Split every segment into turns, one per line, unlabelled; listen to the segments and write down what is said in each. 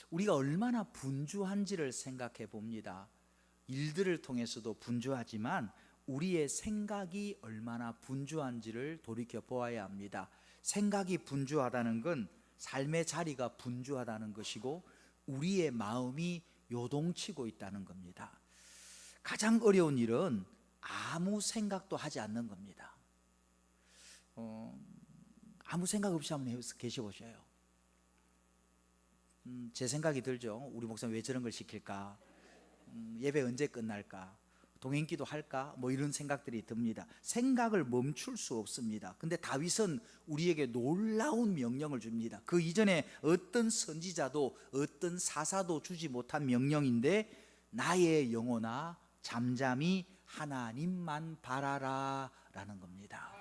우리가 얼마나 분주한지를 생각해 봅니다. 일들을 통해서도 분주하지만 우리의 생각이 얼마나 분주한지를 돌이켜 보아야 합니다. 생각이 분주하다는 건 삶의 자리가 분주하다는 것이고 우리의 마음이 요동치고 있다는 겁니다. 가장 어려운 일은 아무 생각도 하지 않는 겁니다. 아무 생각 없이 한번 계셔 보셔요. 제 생각이 들죠. 우리 목사님 왜 저런 걸 시킬까? 예배 언제 끝날까? 동행기도 할까? 뭐 이런 생각들이 듭니다. 생각을 멈출 수 없습니다. 근데 다윗은 우리에게 놀라운 명령을 줍니다. 그 이전에 어떤 선지자도 어떤 사사도 주지 못한 명령인데, 나의 영혼아 잠잠히 하나님만 바라라 라는 겁니다.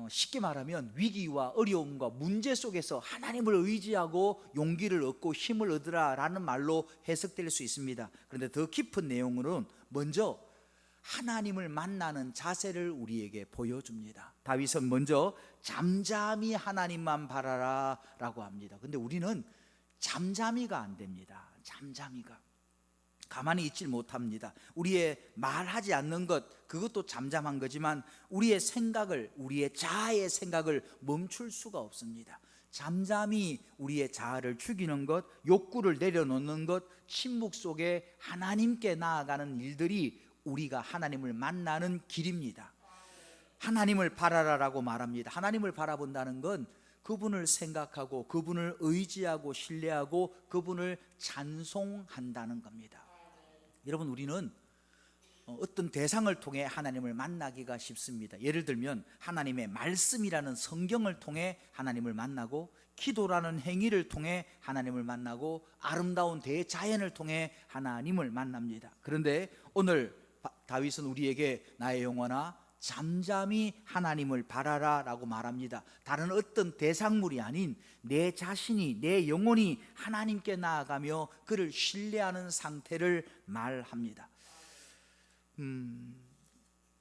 쉽게 말하면 위기와 어려움과 문제 속에서 하나님을 의지하고 용기를 얻고 힘을 얻으라 라는 말로 해석될 수 있습니다. 그런데 더 깊은 내용으로는 먼저 하나님을 만나는 자세를 우리에게 보여줍니다. 다윗은 먼저 잠잠히 하나님만 바라라 라고 합니다. 근데 우리는 잠잠히가 안 됩니다. 잠잠히가 가만히 있질 못합니다. 우리의 말하지 않는 것, 그것도 잠잠한 거지만 우리의 생각을, 우리의 자아의 생각을 멈출 수가 없습니다. 잠잠히 우리의 자아를 죽이는 것, 욕구를 내려놓는 것, 침묵 속에 하나님께 나아가는 일들이 우리가 하나님을 만나는 길입니다. 하나님을 바라라라고 말합니다. 하나님을 바라본다는 건 그분을 생각하고 그분을 의지하고 신뢰하고 그분을 찬송한다는 겁니다. 여러분, 우리는 어떤 대상을 통해 하나님을 만나기가 쉽습니다. 예를 들면 하나님의 말씀이라는 성경을 통해 하나님을 만나고, 기도라는 행위를 통해 하나님을 만나고, 아름다운 대자연을 통해 하나님을 만납니다. 그런데 오늘 다윗은 우리에게 나의 영혼아 잠잠히 하나님을 바라라 라고 말합니다. 다른 어떤 대상물이 아닌 내 자신이, 내 영혼이 하나님께 나아가며 그를 신뢰하는 상태를 말합니다.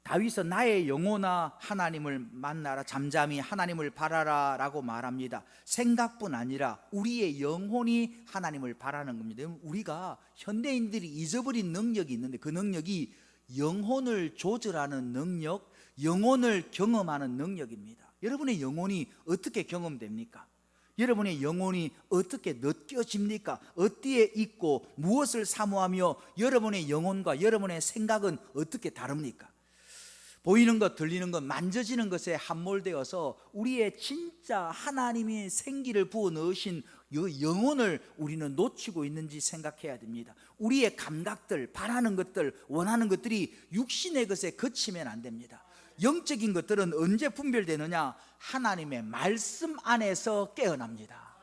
다윗은 나의 영혼아 하나님을 만나라, 잠잠히 하나님을 바라라 라고 말합니다. 생각뿐 아니라 우리의 영혼이 하나님을 바라는 겁니다. 우리가 현대인들이 잊어버린 능력이 있는데, 그 능력이 영혼을 조절하는 능력, 영혼을 경험하는 능력입니다. 여러분의 영혼이 어떻게 경험됩니까? 여러분의 영혼이 어떻게 느껴집니까? 어디에 있고 무엇을 사모하며 여러분의 영혼과 여러분의 생각은 어떻게 다릅니까? 보이는 것, 들리는 것, 만져지는 것에 함몰되어서 우리의 진짜 하나님이 생기를 부어 넣으신 이 영혼을 우리는 놓치고 있는지 생각해야 됩니다. 우리의 감각들, 바라는 것들, 원하는 것들이 육신의 것에 그치면 안 됩니다. 영적인 것들은 언제 분별되느냐? 하나님의 말씀 안에서 깨어납니다.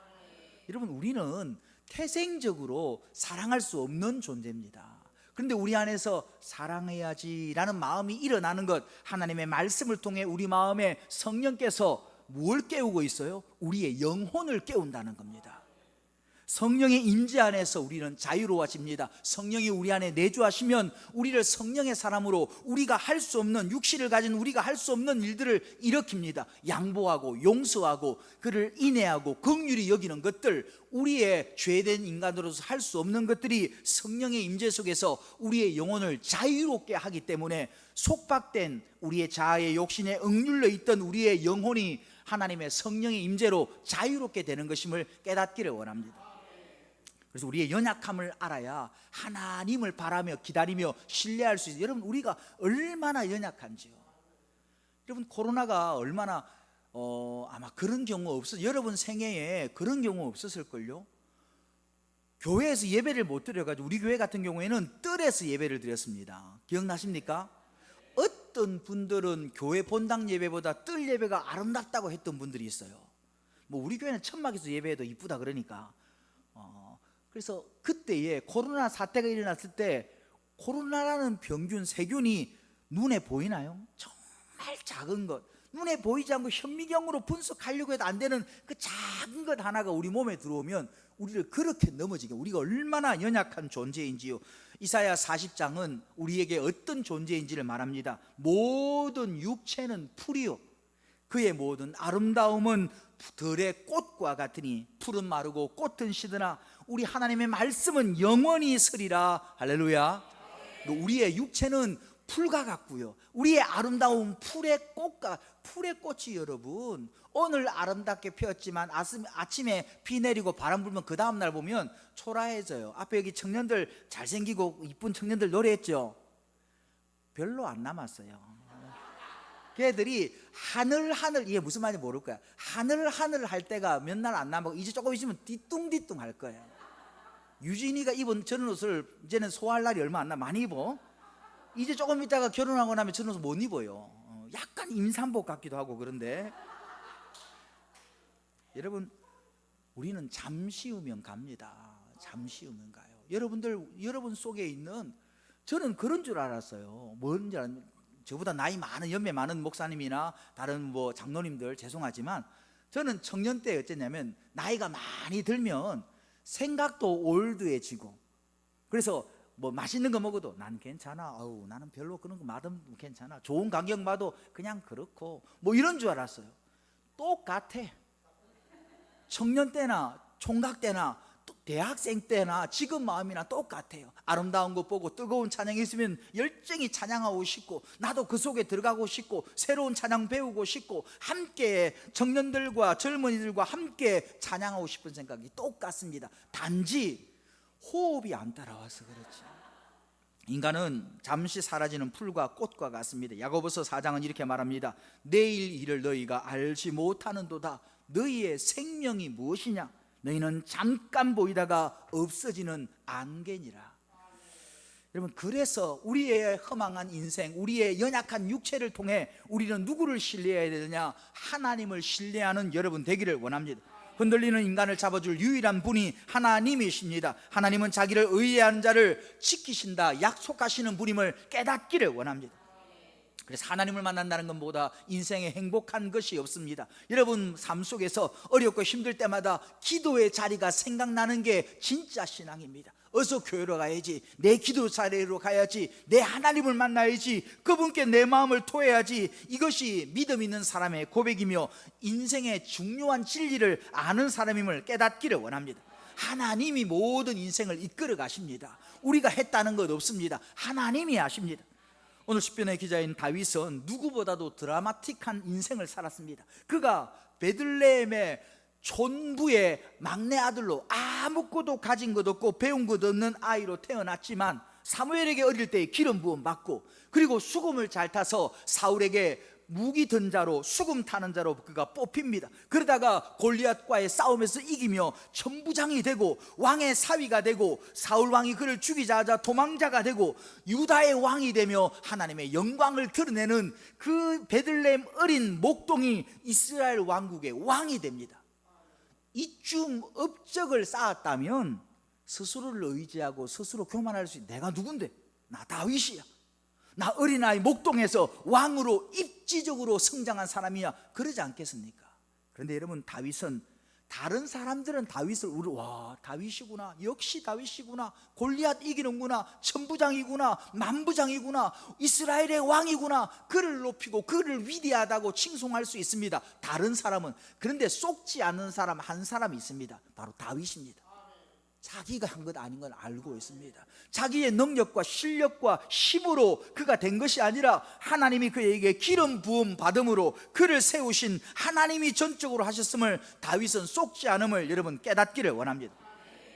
여러분, 우리는 태생적으로 사랑할 수 없는 존재입니다. 그런데 우리 안에서 사랑해야지 라는 마음이 일어나는 것, 하나님의 말씀을 통해 우리 마음에 성령께서 뭘 깨우고 있어요? 우리의 영혼을 깨운다는 겁니다. 성령의 임재 안에서 우리는 자유로워집니다. 성령이 우리 안에 내주하시면 우리를 성령의 사람으로, 우리가 할 수 없는, 육신을 가진 우리가 할 수 없는 일들을 일으킵니다. 양보하고 용서하고 그를 인내하고 긍휼히 여기는 것들, 우리의 죄된 인간으로서 할 수 없는 것들이 성령의 임재 속에서 우리의 영혼을 자유롭게 하기 때문에 속박된 우리의 자아의 욕심에 억눌려 있던 우리의 영혼이 하나님의 성령의 임재로 자유롭게 되는 것임을 깨닫기를 원합니다. 그래서 우리의 연약함을 알아야 하나님을 바라며 기다리며 신뢰할 수 있어요. 여러분, 우리가 얼마나 연약한지요. 여러분, 코로나가 얼마나 아마 그런 경우 없어요. 여러분 생애에 그런 경우 없었을걸요. 교회에서 예배를 못 드려가지고, 우리 교회 같은 경우에는 뜰에서 예배를 드렸습니다. 기억나십니까? 어떤 분들은 교회 본당 예배보다 뜰 예배가 아름답다고 했던 분들이 있어요. 뭐 우리 교회는 천막에서 예배해도 이쁘다 그러니까. 그래서 그때에 코로나 사태가 일어났을 때, 코로나라는 병균, 세균이 눈에 보이나요? 정말 작은 것, 눈에 보이지 않고 현미경으로 분석하려고 해도 안 되는 그 작은 것 하나가 우리 몸에 들어오면 우리를 그렇게 넘어지게, 우리가 얼마나 연약한 존재인지요. 이사야 40장은 우리에게 어떤 존재인지를 말합니다. 모든 육체는 풀이요, 그의 모든 아름다움은 들의 꽃과 같으니 풀은 마르고 꽃은 시드나 우리 하나님의 말씀은 영원히 서리라. 할렐루야. 우리의 육체는 풀과 같고요, 우리의 아름다운 풀의 꽃이 여러분 오늘 아름답게 피었지만 아침에 비 내리고 바람 불면 그 다음날 보면 초라해져요. 앞에 여기 청년들, 잘생기고 이쁜 청년들 노래했죠? 별로 안 남았어요. 걔들이 하늘 이게 무슨 말인지 모를 거야. 하늘 할 때가 몇 날 안 남고 이제 조금 있으면 뒤뚱뒤뚱 할 거예요. 유진이가 입은 저런 옷을 이제는 소화할 날이 얼마 안 많이 입어. 이제 조금 있다가 결혼하고 나면 저런 옷을 못 입어요. 약간 임산복 같기도 하고. 그런데 여러분, 우리는 잠시 후면 갑니다. 잠시 후면 가요. 여러분 속에 있는, 저는 그런 줄 알았어요. 뭔지 아는, 저보다 나이 많은, 연배 많은 목사님이나 다른 뭐 장로님들 죄송하지만 저는 청년 때 어땠냐면 나이가 많이 들면 생각도 올드해지고, 그래서 뭐 맛있는 거 먹어도 난 괜찮아, 나는 별로 그런 거 맛은 괜찮아, 좋은 가격 봐도 그냥 그렇고, 뭐 이런 줄 알았어요. 똑같아. 청년 때나 총각 때나 대학생 때나 지금 마음이나 똑같아요. 아름다운 거 보고 뜨거운 찬양이 있으면 열정히 찬양하고 싶고, 나도 그 속에 들어가고 싶고 새로운 찬양 배우고 싶고 함께 청년들과 젊은이들과 함께 찬양하고 싶은 생각이 똑같습니다. 단지 호흡이 안 따라와서 그렇지. 인간은 잠시 사라지는 풀과 꽃과 같습니다. 야고보서 4장은 이렇게 말합니다. 내일 일을 너희가 알지 못하는도다. 너희의 생명이 무엇이냐? 너희는 잠깐 보이다가 없어지는 안개니라. 여러분, 그래서 우리의 허망한 인생, 우리의 연약한 육체를 통해 우리는 누구를 신뢰해야 되느냐? 하나님을 신뢰하는 여러분 되기를 원합니다. 흔들리는 인간을 잡아줄 유일한 분이 하나님이십니다. 하나님은 자기를 의뢰하는 자를 지키신다 약속하시는 분임을 깨닫기를 원합니다. 그래서 하나님을 만난다는 것보다 인생에 행복한 것이 없습니다. 여러분 삶 속에서 어렵고 힘들 때마다 기도의 자리가 생각나는 게 진짜 신앙입니다. 어서 교회로 가야지, 내 기도 자리로 가야지, 내 하나님을 만나야지, 그분께 내 마음을 토해야지. 이것이 믿음 있는 사람의 고백이며 인생의 중요한 진리를 아는 사람임을 깨닫기를 원합니다. 하나님이 모든 인생을 이끌어 가십니다. 우리가 했다는 것 없습니다. 하나님이 하십니다. 오늘 시편의 기자인 다윗은 누구보다도 드라마틱한 인생을 살았습니다. 그가 베들레헴의 촌부의 막내 아들로 아무것도 가진 것 없고 배운 것 없는 아이로 태어났지만 사무엘에게 어릴 때 기름 부음 받고, 그리고 수금을 잘 타서 사울에게 무기 든 자로, 수금 타는 자로 그가 뽑힙니다. 그러다가 골리앗과의 싸움에서 이기며 천부장이 되고 왕의 사위가 되고, 사울 왕이 그를 죽이자 하자 도망자가 되고 유다의 왕이 되며 하나님의 영광을 드러내는 그 베들레헴 어린 목동이 이스라엘 왕국의 왕이 됩니다. 이쯤 업적을 쌓았다면 스스로를 의지하고 스스로 교만할 수 있는, 내가 누군데? 나 다윗이야, 나 어린아이 목동에서 왕으로 입지적으로 성장한 사람이야, 그러지 않겠습니까? 그런데 여러분, 다윗은, 다른 사람들은 다윗을 와 다윗이구나, 역시 다윗이구나, 골리앗 이기는구나, 천부장이구나, 만부장이구나, 이스라엘의 왕이구나, 그를 높이고 그를 위대하다고 칭송할 수 있습니다. 다른 사람은. 그런데 속지 않는 사람 한 사람이 있습니다. 바로 다윗입니다. 자기가 한 것 아닌 걸 알고 있습니다. 자기의 능력과 실력과 힘으로 그가 된 것이 아니라 하나님이 그에게 기름 부음 받음으로 그를 세우신 하나님이 전적으로 하셨음을 다윗은 속지 않음을 여러분 깨닫기를 원합니다.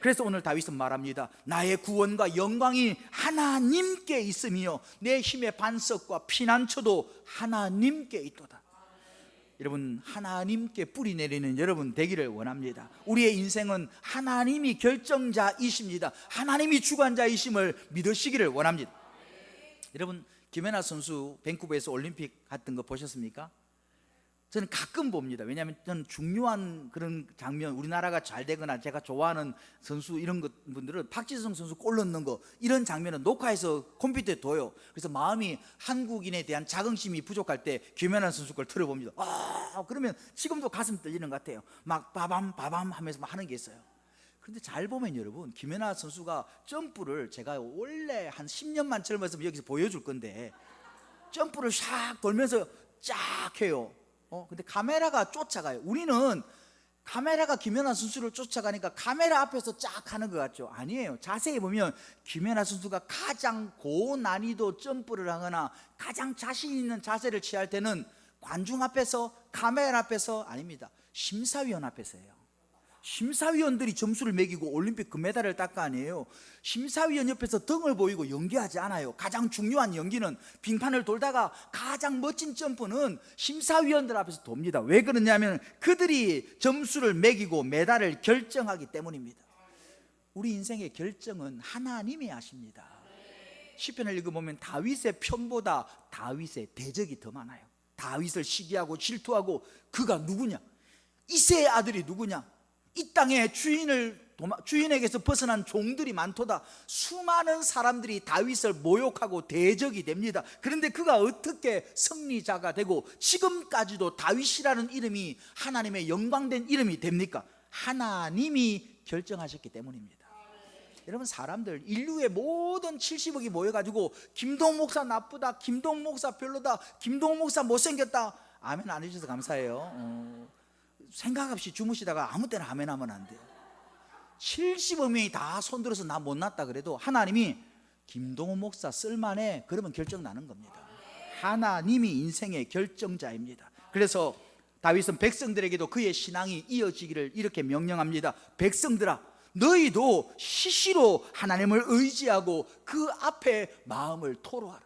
그래서 오늘 다윗은 말합니다. 나의 구원과 영광이 하나님께 있으며 내 힘의 반석과 피난처도 하나님께 있도다. 여러분, 하나님께 뿌리 내리는 여러분 되기를 원합니다. 우리의 인생은 하나님이 결정자이십니다. 하나님이 주관자이심을 믿으시기를 원합니다. 여러분, 김연아 선수 밴쿠버에서 올림픽 갔던 거 보셨습니까? 저는 가끔 봅니다. 왜냐하면 저는 중요한 그런 장면, 우리나라가 잘 되거나 제가 좋아하는 선수 이런 분들은 박지성 선수 골 넣는 거 이런 장면은 녹화해서 컴퓨터에 둬요. 그래서 마음이 한국인에 대한 자긍심이 부족할 때 김연아 선수 걸 틀어봅니다. 그러면 지금도 가슴 떨리는 것 같아요. 막 바밤 하면서 막 하는 게 있어요. 그런데 잘 보면 여러분, 김연아 선수가 점프를, 제가 원래 한 10년만 젊었으면 여기서 보여줄 건데 점프를 샥 돌면서 쫙 해요. 근데 카메라가 쫓아가요. 우리는 카메라가 김연아 선수를 쫓아가니까 카메라 앞에서 쫙 하는 것 같죠? 아니에요. 자세히 보면 김연아 선수가 가장 고난이도 점프를 하거나 가장 자신 있는 자세를 취할 때는 관중 앞에서, 카메라 앞에서 아닙니다. 심사위원 앞에서예요. 심사위원들이 점수를 매기고 올림픽 금메달을 땄 거 아니에요. 심사위원 옆에서 등을 보이고 연기하지 않아요. 가장 중요한 연기는 빙판을 돌다가 가장 멋진 점프는 심사위원들 앞에서 돕니다. 왜 그러냐면 그들이 점수를 매기고 메달을 결정하기 때문입니다. 우리 인생의 결정은 하나님이 하십니다. 시편을 읽어보면 다윗의 편보다 다윗의 대적이 더 많아요. 다윗을 시기하고 질투하고 그가 누구냐? 이새의 아들이 누구냐? 이 땅에 주인에게서 벗어난 종들이 많도다. 수많은 사람들이 다윗을 모욕하고 대적이 됩니다. 그런데 그가 어떻게 승리자가 되고 지금까지도 다윗이라는 이름이 하나님의 영광된 이름이 됩니까? 하나님이 결정하셨기 때문입니다. 여러분, 사람들, 인류의 모든 70억이 모여가지고 김동욱 목사 나쁘다, 김동욱 목사 별로다, 김동욱 목사 못생겼다, 아멘 안 해주셔서 감사해요. 생각 없이 주무시다가 아무 때나 아멘 하면 안 돼요. 70억 명이 다 손들어서 나 못났다 그래도 하나님이 김동훈 목사 쓸만해, 그러면 결정 나는 겁니다. 하나님이 인생의 결정자입니다. 그래서 다윗은 백성들에게도 그의 신앙이 이어지기를 이렇게 명령합니다. 백성들아, 너희도 시시로 하나님을 의지하고 그 앞에 마음을 토로하라.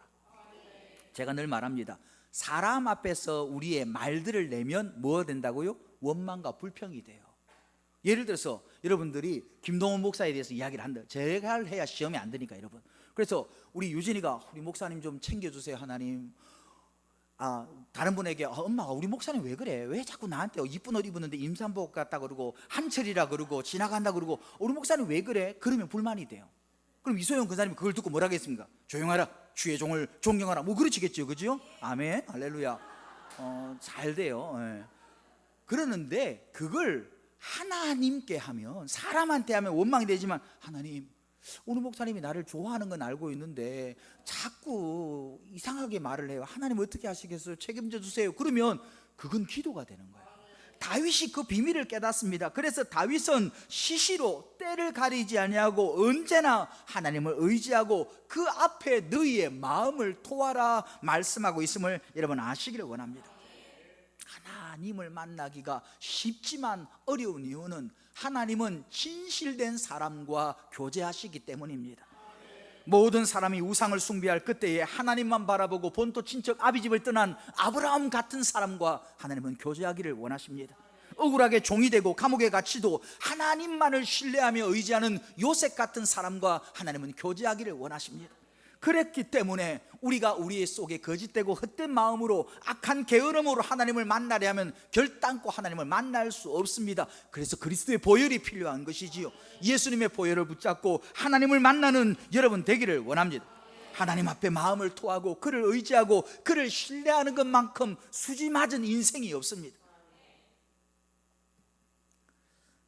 제가 늘 말합니다. 사람 앞에서 우리의 말들을 내면 뭐가 된다고요? 원망과 불평이 돼요. 예를 들어서 여러분들이 김동훈 목사에 대해서 이야기를 한다. 제가 해야 시험이 안 되니까 여러분. 그래서 우리 유진이가 우리 목사님 좀 챙겨주세요 하나님. 다른 분에게 엄마가 우리 목사님 왜 그래? 왜 자꾸 나한테 이쁜 옷 입었는데 임산복 같다 그러고 한철이라 그러고 지나간다 그러고 우리 목사님 왜 그래? 그러면 불만이 돼요. 그럼 이소영 근사님이 그걸 듣고 뭐라 하겠습니까? 조용하라, 주의 종을 존경하라, 뭐 그러시겠죠, 그죠? 아멘, 할렐루야. 잘 돼요. 그러는데 그걸 하나님께 하면, 사람한테 하면 원망이 되지만, 하나님, 우리 목사님이 나를 좋아하는 건 알고 있는데 자꾸 이상하게 말을 해요. 하나님 어떻게 하시겠어요? 책임져 주세요. 그러면 그건 기도가 되는 거예요. 다윗이 그 비밀을 깨닫습니다. 그래서 다윗은 시시로 때를 가리지 아니하고 언제나 하나님을 의지하고 그 앞에 너희의 마음을 토하라 말씀하고 있음을 여러분 아시기를 원합니다. 하나님을 만나기가 쉽지만 어려운 이유는 하나님은 진실된 사람과 교제하시기 때문입니다. 모든 사람이 우상을 숭배할 그때에 하나님만 바라보고 본토 친척 아비집을 떠난 아브라함 같은 사람과 하나님은 교제하기를 원하십니다. 억울하게 종이 되고 감옥에 갇히도 하나님만을 신뢰하며 의지하는 요셉 같은 사람과 하나님은 교제하기를 원하십니다. 그랬기 때문에 우리가 우리 속에 거짓되고 헛된 마음으로 악한 게으름으로 하나님을 만나려 하면 결단코 하나님을 만날 수 없습니다. 그래서 그리스도의 보혈이 필요한 것이지요. 예수님의 보혈을 붙잡고 하나님을 만나는 여러분 되기를 원합니다. 하나님 앞에 마음을 토하고 그를 의지하고 그를 신뢰하는 것만큼 수지 맞은 인생이 없습니다.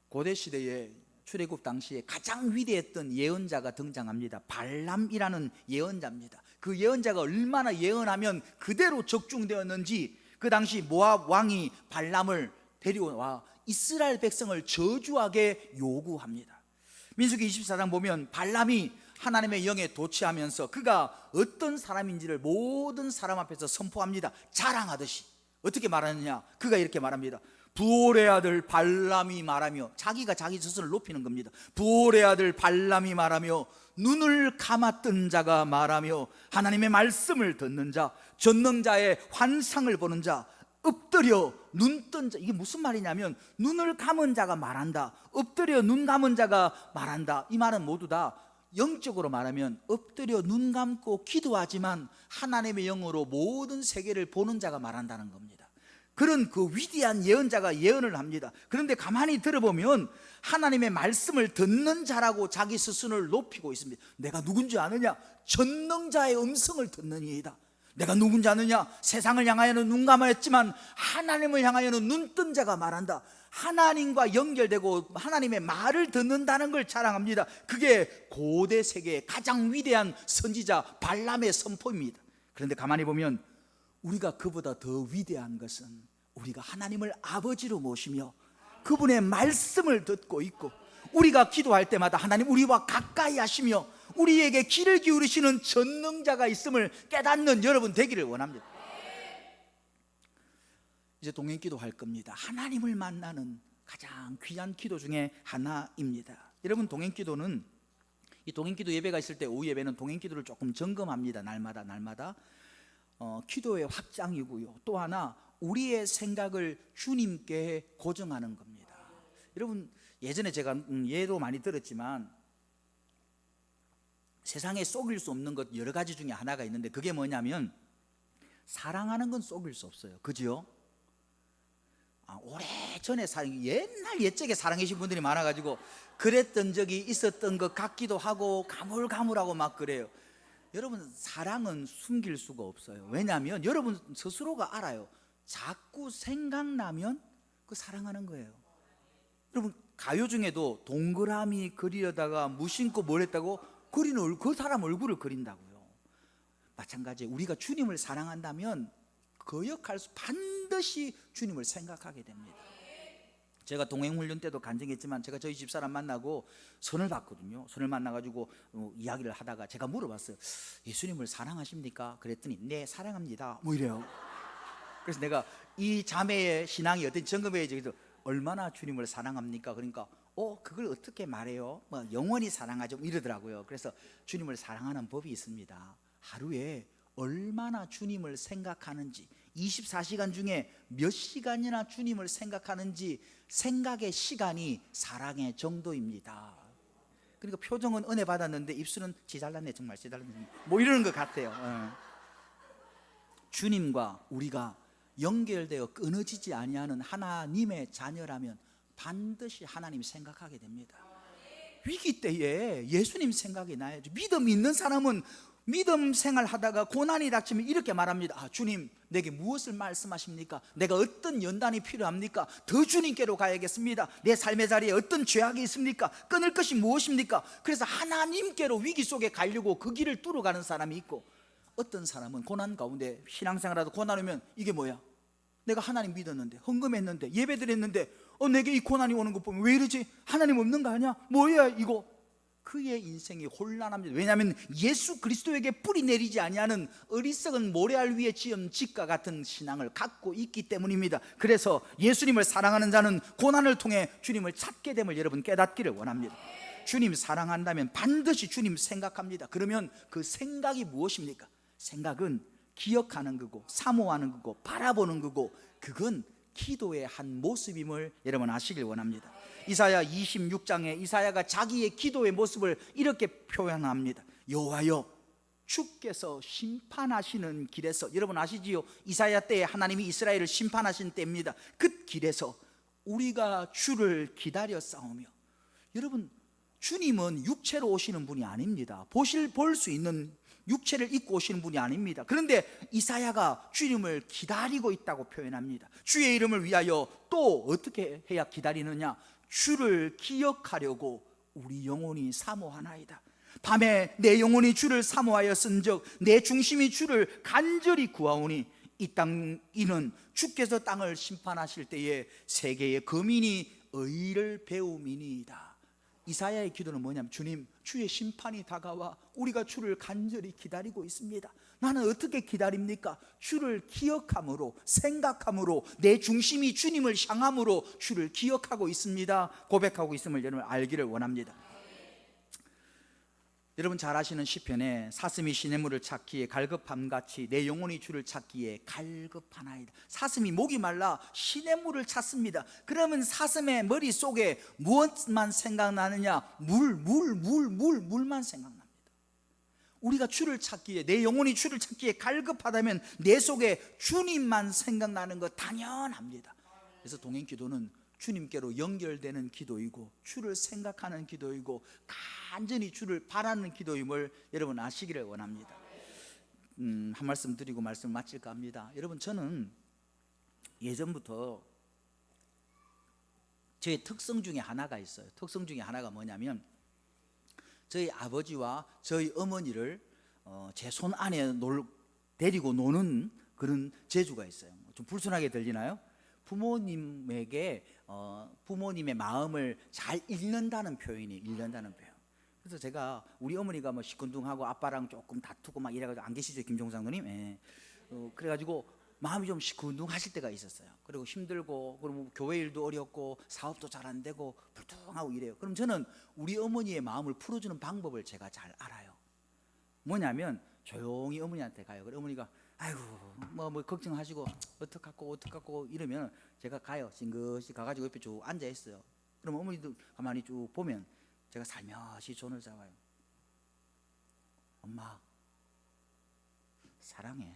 고대 시대에 출애굽 당시에 가장 위대했던 예언자가 등장합니다. 발람이라는 예언자입니다. 그 예언자가 얼마나 예언하면 그대로 적중되었는지 그 당시 모압 왕이 발람을 데려와 이스라엘 백성을 저주하게 요구합니다. 민수기 24장 보면 발람이 하나님의 영에 도취하면서 그가 어떤 사람인지를 모든 사람 앞에서 선포합니다. 자랑하듯이. 어떻게 말하느냐? 그가 이렇게 말합니다. 부올의 아들 발람이 말하며, 자기가 자기 스스로를 높이는 겁니다. 부올의 아들 발람이 말하며, 눈을 감았던 자가 말하며, 하나님의 말씀을 듣는 자, 전능자의 환상을 보는 자, 엎드려 눈 뜬 자. 이게 무슨 말이냐면 눈을 감은 자가 말한다, 엎드려 눈 감은 자가 말한다. 이 말은 모두 다 영적으로 말하면 엎드려 눈 감고 기도하지만 하나님의 영으로 모든 세계를 보는 자가 말한다는 겁니다. 그런 그 위대한 예언자가 예언을 합니다. 그런데 가만히 들어보면 하나님의 말씀을 듣는 자라고 자기 스스로를 높이고 있습니다. 내가 누군지 아느냐? 전능자의 음성을 듣느니이다. 내가 누군지 아느냐? 세상을 향하여는 눈 감았지만 하나님을 향하여는 눈 뜬 자가 말한다. 하나님과 연결되고 하나님의 말을 듣는다는 걸 자랑합니다. 그게 고대 세계의 가장 위대한 선지자 발람의 선포입니다. 그런데 가만히 보면 우리가 그보다 더 위대한 것은 우리가 하나님을 아버지로 모시며 그분의 말씀을 듣고 있고, 우리가 기도할 때마다 하나님 우리와 가까이 하시며 우리에게 귀를 기울이시는 전능자가 있음을 깨닫는 여러분 되기를 원합니다. 이제 동행기도 할 겁니다. 하나님을 만나는 가장 귀한 기도 중에 하나입니다. 여러분, 동행기도는, 이 동행기도 예배가 있을 때 오후 예배는 동행기도를 조금 점검합니다. 날마다 기도의 확장이고요, 또 하나 우리의 생각을 주님께 고정하는 겁니다. 여러분, 예전에 제가 예로 많이 들었지만 세상에 속일 수 없는 것 여러 가지 중에 하나가 있는데, 그게 뭐냐면 사랑하는 건 속일 수 없어요. 그죠? 오래전에 옛날 옛적에 사랑하신 분들이 많아가지고 그랬던 적이 있었던 것 같기도 하고 가물가물하고 막 그래요. 여러분, 사랑은 숨길 수가 없어요. 왜냐하면 여러분 스스로가 알아요. 자꾸 생각나면 그 사랑하는 거예요. 여러분, 가요 중에도 동그라미 그리려다가 무심코 뭘 했다고 그리는 그 사람 얼굴을 그린다고요. 마찬가지예요. 우리가 주님을 사랑한다면 거역할 수, 반드시 주님을 생각하게 됩니다. 제가 동행훈련 때도 간증했지만, 제가 저희 집사람 만나고 선을 봤거든요. 선을 만나가지고 이야기를 하다가 제가 물어봤어요. 예수님을 사랑하십니까? 그랬더니 네, 사랑합니다, 뭐 이래요. 그래서 내가 이 자매의 신앙이 어떤 점검에 저기서 얼마나 주님을 사랑합니까? 그러니까 그걸 어떻게 말해요? 뭐 영원히 사랑하죠, 이러더라고요. 그래서 주님을 사랑하는 법이 있습니다. 하루에 얼마나 주님을 생각하는지, 24시간 중에 몇 시간이나 주님을 생각하는지, 생각의 시간이 사랑의 정도입니다. 그러니까 표정은 은혜 받았는데 입술은 지잘났네, 정말 지잘났네, 뭐 이러는 것 같아요. 주님과 우리가 연결되어 끊어지지 아니하는 하나님의 자녀라면 반드시 하나님 생각하게 됩니다. 위기 때에 예수님 생각이 나야죠. 믿음 있는 사람은 믿음 생활하다가 고난이 닥치면 이렇게 말합니다. 주님, 내게 무엇을 말씀하십니까? 내가 어떤 연단이 필요합니까? 더 주님께로 가야겠습니다. 내 삶의 자리에 어떤 죄악이 있습니까? 끊을 것이 무엇입니까? 그래서 하나님께로 위기 속에 가려고 그 길을 뚫어가는 사람이 있고, 어떤 사람은 고난 가운데, 신앙생활하다 고난 오면 이게 뭐야? 내가 하나님 믿었는데, 헌금했는데, 예배드렸는데 내게 이 고난이 오는 것 보면 왜 이러지? 하나님 없는 거 아니야? 뭐야 이거? 그의 인생이 혼란합니다. 왜냐하면 예수 그리스도에게 뿌리 내리지 아니하는 어리석은 모래알 위에 지은 집과 같은 신앙을 갖고 있기 때문입니다. 그래서 예수님을 사랑하는 자는 고난을 통해 주님을 찾게 됨을 여러분 깨닫기를 원합니다. 주님 사랑한다면 반드시 주님 생각합니다. 그러면 그 생각이 무엇입니까? 생각은 기억하는 거고, 사모하는 거고, 바라보는 거고, 그건 기도의 한 모습임을 여러분 아시길 원합니다. 이사야 26장에 이사야가 자기의 기도의 모습을 이렇게 표현합니다. 여호와여, 주께서 심판하시는 길에서, 여러분 아시지요? 이사야 때에 하나님이 이스라엘을 심판하신 때입니다. 그 길에서 우리가 주를 기다려 싸우며, 여러분 주님은 육체로 오시는 분이 아닙니다. 볼 수 있는 육체를 입고 오시는 분이 아닙니다. 그런데 이사야가 주님을 기다리고 있다고 표현합니다. 주의 이름을 위하여 또 어떻게 해야 기다리느냐? 주를 기억하려고 우리 영혼이 사모하나이다. 밤에 내 영혼이 주를 사모하였은즉 내 중심이 주를 간절히 구하오니 이 이는 주께서 땅을 심판하실 때에 세계의 거민이 의를 배움이니이다. 이사야의 기도는 뭐냐면, 주님, 주의 심판이 다가와 우리가 주를 간절히 기다리고 있습니다. 나는 어떻게 기다립니까? 주를 기억함으로, 생각함으로, 내 중심이 주님을 향함으로 주를 기억하고 있습니다, 고백하고 있음을 여러분 알기를 원합니다. 여러분 잘 아시는 시편에 사슴이 시냇물을 찾기에 갈급함같이 내 영혼이 주를 찾기에 갈급하나이다. 사슴이 목이 말라 시냇물을 찾습니다. 그러면 사슴의 머릿속에 무엇만 생각나느냐? 물만 생각납니다. 우리가 주를 찾기에, 내 영혼이 주를 찾기에 갈급하다면 내 속에 주님만 생각나는 것 당연합니다. 그래서 동행기도는 주님께로 연결되는 기도이고, 주를 생각하는 기도이고, 간절히 주를 바라는 기도임을 여러분 아시기를 원합니다. 한 말씀 드리고 말씀을 마칠까 합니다. 여러분, 저는 예전부터 제 특성 중에 하나가 있어요. 특성 중에 하나가 뭐냐면, 저희 아버지와 저희 어머니를 제 손 안에 데리고 노는 그런 재주가 있어요. 좀 불순하게 들리나요? 부모님에게 부모님의 마음을 잘 읽는다는 표현이 읽는다는 표현. 그래서 제가 우리 어머니가 뭐 시큰둥하고 아빠랑 조금 다투고 막 이래가지고 안 계시죠, 김종상 누님? 예. 그래가지고 마음이 좀 시큰둥하실 때가 있었어요. 그리고 힘들고 그리고 교회 일도 어렵고 사업도 잘 안 되고 불통하고 이래요. 그럼 저는 우리 어머니의 마음을 풀어주는 방법을 제가 잘 알아요. 뭐냐면 조용히 어머니한테 가요. 그래 어머니가 아이고 뭐 걱정하시고 어떡하고 이러면 제가 가요. 싱긋이 가가지고 옆에 쭉 앉아 있어요. 그럼 어머니도 가만히 쭉 보면 제가 살며시 손을 잡아요. 엄마 사랑해.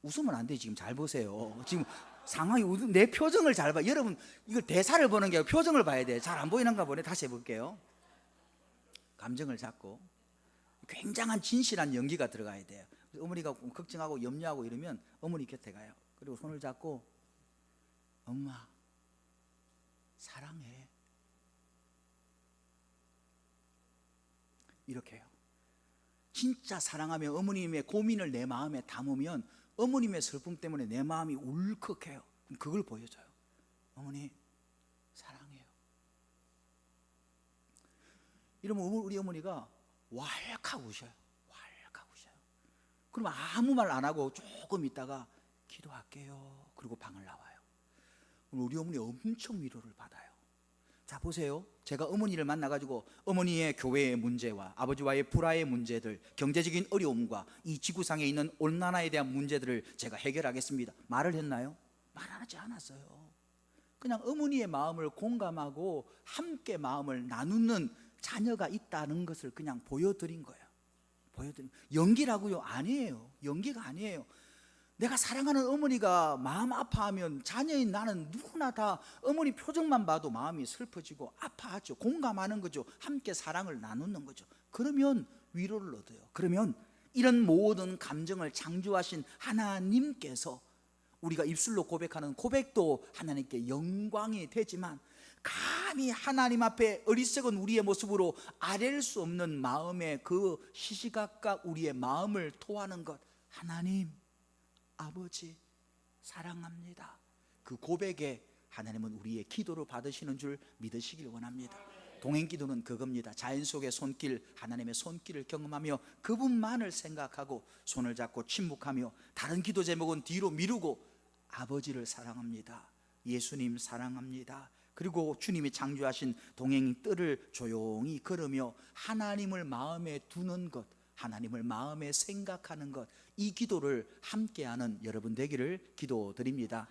웃으면 안 돼. 지금 잘 보세요. 지금 상황이 내 표정을 잘 봐. 여러분 이걸 대사를 보는 게 아니라 표정을 봐야 돼. 잘 안 보이는가 보네. 다시 해볼게요. 감정을 잡고 굉장한 진실한 연기가 들어가야 돼요. 어머니가 걱정하고 염려하고 이러면 어머니 곁에 가요. 그리고 손을 잡고 엄마 사랑해 이렇게 해요. 진짜 사랑하며 어머님의 고민을 내 마음에 담으면 어머님의 슬픔 때문에 내 마음이 울컥해요. 그럼 그걸 보여줘요. 어머니 사랑해요. 이러면 우리 어머니가 왈칵 우셔요. 그럼 아무 말 안 하고 조금 있다가 기도할게요. 그리고 방을 나와요. 우리 어머니 엄청 위로를 받아요. 자 보세요. 제가 어머니를 만나가지고 어머니의 교회의 문제와 아버지와의 불화의 문제들, 경제적인 어려움과 이 지구상에 있는 온난화에 대한 문제들을 제가 해결하겠습니다. 말을 했나요? 말하지 않았어요. 그냥 어머니의 마음을 공감하고 함께 마음을 나누는 자녀가 있다는 것을 그냥 보여드린 거예요. 연기라고요? 아니에요. 연기가 아니에요. 내가 사랑하는 어머니가 마음 아파하면 자녀인 나는 누구나 다 어머니 표정만 봐도 마음이 슬퍼지고 아파하죠. 공감하는 거죠. 함께 사랑을 나누는 거죠. 그러면 위로를 얻어요. 그러면 이런 모든 감정을 창조하신 하나님께서 우리가 입술로 고백하는 고백도 하나님께 영광이 되지만 감히 하나님 앞에 어리석은 우리의 모습으로 아랠 수 없는 마음의 그 시시각각 우리의 마음을 토하는 것, 하나님 아버지 사랑합니다. 그 고백에 하나님은 우리의 기도를 받으시는 줄 믿으시길 원합니다. 동행기도는 그겁니다. 자연 속의 손길, 하나님의 손길을 경험하며 그분만을 생각하고 손을 잡고 침묵하며 다른 기도 제목은 뒤로 미루고 아버지를 사랑합니다. 예수님 사랑합니다. 그리고 주님이 창조하신 동행 뜰을 조용히 걸으며 하나님을 마음에 두는 것, 하나님을 마음에 생각하는 것, 이 기도를 함께하는 여러분 되기를 기도드립니다.